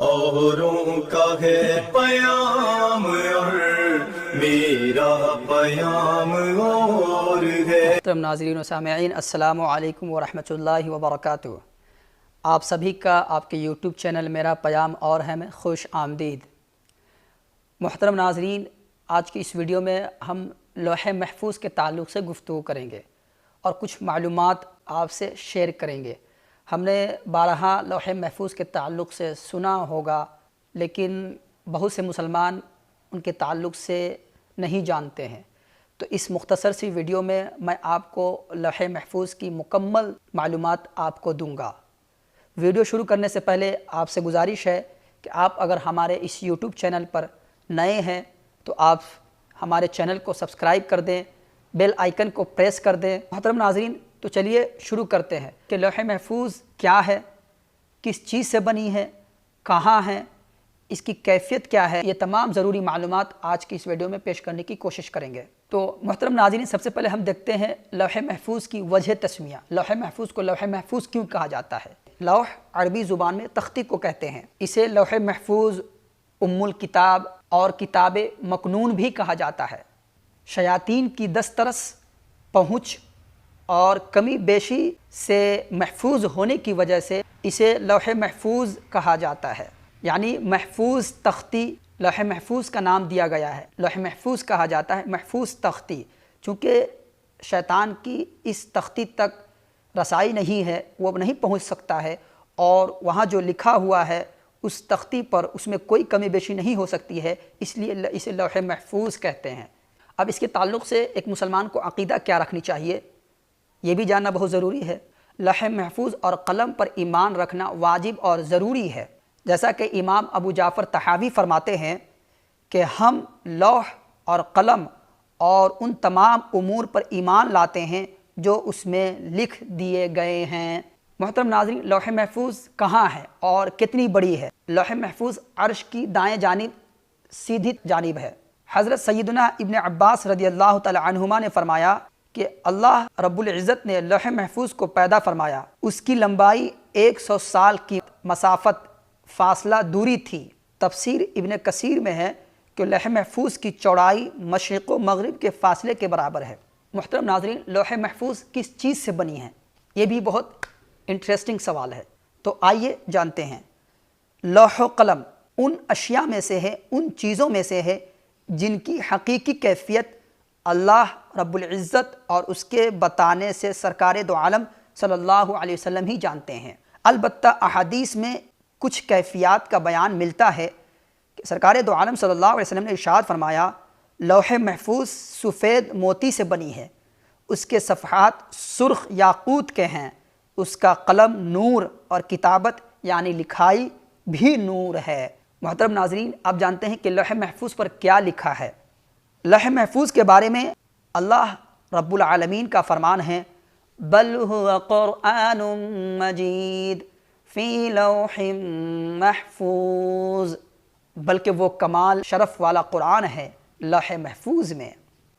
औरों का है पयाम और मेरा पयाम और है। मोहतरम नाज़रीन व सामिईन, अस्सलामु अलैकुम व रहमतुल्लाहि व बरकातुहू। आप सभी का आपके यूट्यूब चैनल मेरा पयाम और है में खुश आमदीद। मोहतरम नाज़रीन, आज की इस वीडियो में हम लौह महफूज के ताल्लुक़ से गुफ्तगू करेंगे और कुछ मालूमात आपसे शेयर करेंगे। हमने बारहा लौह महफूज के ताल्लुक़ से सुना होगा, लेकिन बहुत से मुसलमान उनके ताल्लुक़ से नहीं जानते हैं। तो इस मुख्तसर सी वीडियो में मैं आपको लौह महफूज की मुकम्मल मालूमात आपको दूंगा। वीडियो शुरू करने से पहले आपसे गुजारिश है कि आप अगर हमारे इस यूट्यूब चैनल पर नए हैं तो आप हमारे चैनल को सब्सक्राइब कर दें, बेल आइकन को प्रेस कर दें। मोहतरम नाज़रीन, तो चलिए शुरू करते हैं कि लौह महफूज क्या है, किस चीज़ से बनी है, कहाँ है, इसकी कैफियत क्या है, ये तमाम ज़रूरी मालूमात आज की इस वीडियो में पेश करने की कोशिश करेंगे। तो मोहतरम नाज़रीन, सबसे पहले हम देखते हैं लौह महफूज की वजह तस्मिया। लौह महफूज को लौह महफूज क्यों कहा जाता है? लौह अरबी ज़ुबान में तख्ती को कहते हैं। इसे लौह महफूज, उम्मुल किताब और किताब मकनून भी कहा जाता है। शयातीन की दस्तरस, पहुँच और कमी बेशी से महफूज होने की वजह से इसे लौह महफूज कहा जाता है। यानी महफूज तख्ती, लौह महफूज का नाम दिया गया है, लौह महफूज कहा जाता है महफूज तख्ती। चूँकि शैतान की इस तख्ती तक रसाई नहीं है, वो नहीं पहुँच सकता है, और वहाँ जो लिखा हुआ है उस तख्ती पर उसमें कोई कमी बेशी नहीं हो सकती है, इसलिए इसे लौह महफूज कहते हैं। अब इसके ताल्लुक़ से एक मुसलमान को अक़ीदा क्या रखनी चाहिए, ये भी जानना बहुत ज़रूरी है। लौह महफूज और कलम पर ईमान रखना वाजिब और ज़रूरी है। जैसा कि इमाम अबू जाफ़र तहावी फरमाते हैं कि हम लौह और कलम और उन तमाम उमूर पर ईमान लाते हैं जो उसमें लिख दिए गए हैं। मोहतरम नाज़रीन, लौह महफूज कहाँ है और कितनी बड़ी है? लौह महफूज अर्श की दाएं जानिब सीधी जानिब है। हज़रत सैयदना इब्न अब्बास रदियल्लाहु तआला अन्हुमा ने फरमाया कि अल्लाह रब्बुल इज़्ज़त ने लौह महफूज को पैदा फरमाया। उसकी लंबाई 100 साल की मसाफत फासला दूरी थी। तफसीर इब्न कसीर में है कि लौह महफूज की चौड़ाई मशरिक़ व मग़रिब के फासले के बराबर है। मुहतरम नाज़रीन, लौह महफूज किस चीज़ से बनी है? ये भी बहुत इंटरेस्टिंग सवाल है। तो आइए जानते हैं। लौह कलम उन अशिया में से है, उन चीज़ों में से है जिनकी हकीकी कैफियत अल्लाह रब्बुल इज़्ज़त और उसके बताने से सरकार दो आलम सल्लल्लाहु अलैहि वसल्लम ही जानते हैं। अलबत्ता अहादीस में कुछ कैफियत का बयान मिलता है कि सरकार दो आलम सल्लल्लाहु अलैहि वसल्लम ने इरशाद फरमाया, लौह महफूज सफ़ेद मोती से बनी है, उसके सफ़हात सुर्ख याकूत के हैं, उसका कलम नूर और किताबत यानी लिखाई भी नूर है। मोहतरम नाज़रीन, आप जानते हैं कि लौह महफूज पर क्या लिखा है? लौह महफूज के बारे में अल्लाह रब्बुल आलमीन का फरमान है, बल हुवा क़ुरआनुम मजीद फ़ी लौहिम महफूज, बल्कि वो कमाल शरफ़ वाला कुरान है लौह महफूज में।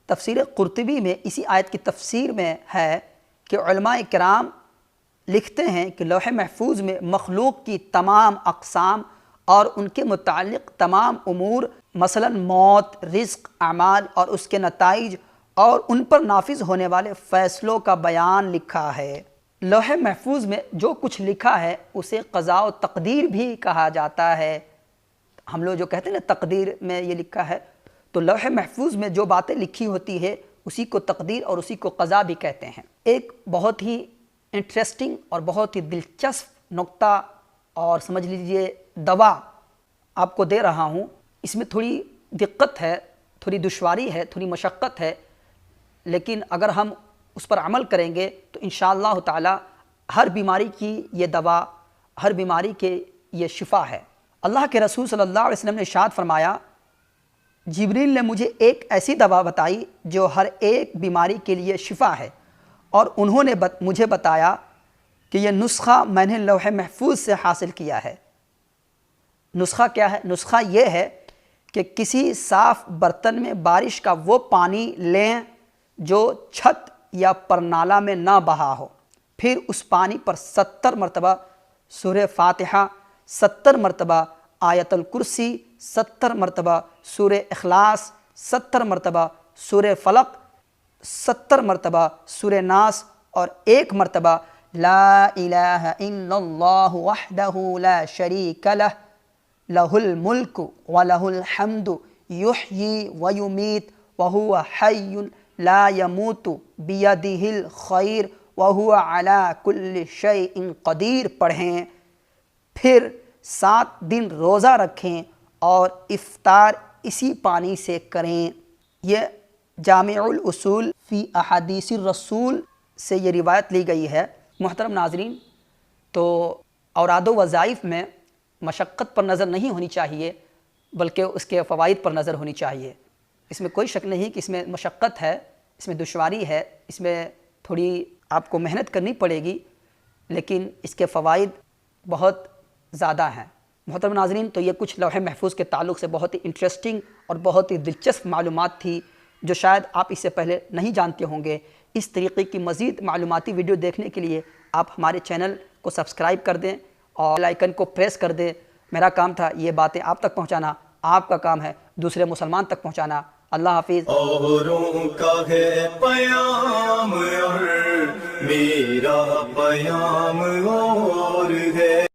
तफसीर क़ुरतुबी में इसी आयत की तफसीर में है कि उलमाए किराम लिखते हैं कि लौह महफूज में मखलूक की तमाम अक़साम और उनके मुताल्लिक़ तमाम उमूर, मसलन मौत, रिज़्क़, अमाल और उसके नताइज और उन पर नाफिज होने वाले फ़ैसलों का बयान लिखा है। लौह महफूज में जो कुछ लिखा है उसे क़ज़ा व तक़दीर भी कहा जाता है। हम लोग जो कहते हैं ना तक़दीर में ये लिखा है, तो लौह महफूज में जो बातें लिखी होती है उसी को तक़दीर और उसी को क़ज़ा भी कहते हैं। एक बहुत ही इंटरेस्टिंग और बहुत ही दिलचस्प नुक्ता और समझ लीजिए दवा आपको दे रहा हूँ। इसमें थोड़ी दिक्कत है, थोड़ी दुश्वारी है, थोड़ी मशक्क़त है, लेकिन अगर हम उस पर अमल करेंगे तो इंशाअल्लाह ताला हर बीमारी की ये दवा, हर बीमारी के ये शिफा है। अल्लाह के रसूल सल्लल्लाहु अलैहि वसल्लम ने इरशाद फरमाया, जिब्रील ने मुझे एक ऐसी दवा बताई जो हर एक बीमारी के लिए शिफा है, और उन्होंने मुझे बताया कि यह नुस्खा मैंने लौह महफूज से हासिल किया है। नुस्खा क्या है? नुस्खा ये है कि किसी साफ़ बर्तन में बारिश का वो पानी लें जो छत या परनाला में ना बहा हो, फिर उस पानी पर 70 मरतबा सूरह फातिहा, 70 मरतबा آیت الکرسی 70 مرتبہ، سورہ اخلاص 70 مرتبہ، سورہ فلق 70 مرتبہ، سورہ ناس اور 1 مرتبہ لا الہ الا اللہ وحدہ لا شریک لہ لہ الملک ولہ الحمد یحیی ویمیت وہو حی لا یموت بیدہ الخیر وہو علی کل شیء قدیر پڑھیں۔ پھر 7 دن روزہ رکھیں اور افطار اسی پانی سے کریں۔ یہ جامع الاصول فی احادیث الرسول سے یہ روایت لی گئی ہے۔ محترم ناظرین، تو اوراد و وظائف میں مشقت پر نظر نہیں ہونی چاہیے بلکہ اس کے فوائد پر نظر ہونی چاہیے۔ اس میں کوئی شک نہیں کہ اس میں مشقت ہے، اس میں دشواری ہے، اس میں تھوڑی آپ کو محنت کرنی پڑے گی، لیکن اس کے فوائد بہت زیادہ ہیں۔ محترم ناظرین، تو یہ کچھ لوح محفوظ کے تعلق سے بہت ہی انٹرسٹنگ اور بہت ہی دلچسپ معلومات تھی جو شاید آپ اس سے پہلے نہیں جانتے ہوں گے۔ اس طریقے کی مزید معلوماتی ویڈیو دیکھنے کے لیے آپ ہمارے چینل کو سبسکرائب کر دیں اور بیل آئیکن کو پریس کر دیں۔ میرا کام تھا یہ باتیں آپ تک پہنچانا، آپ کا کام ہے دوسرے مسلمان تک پہنچانا۔ اللہ حافظ۔ اوروں کا ہے پیام اور میرا پیام اور ہے۔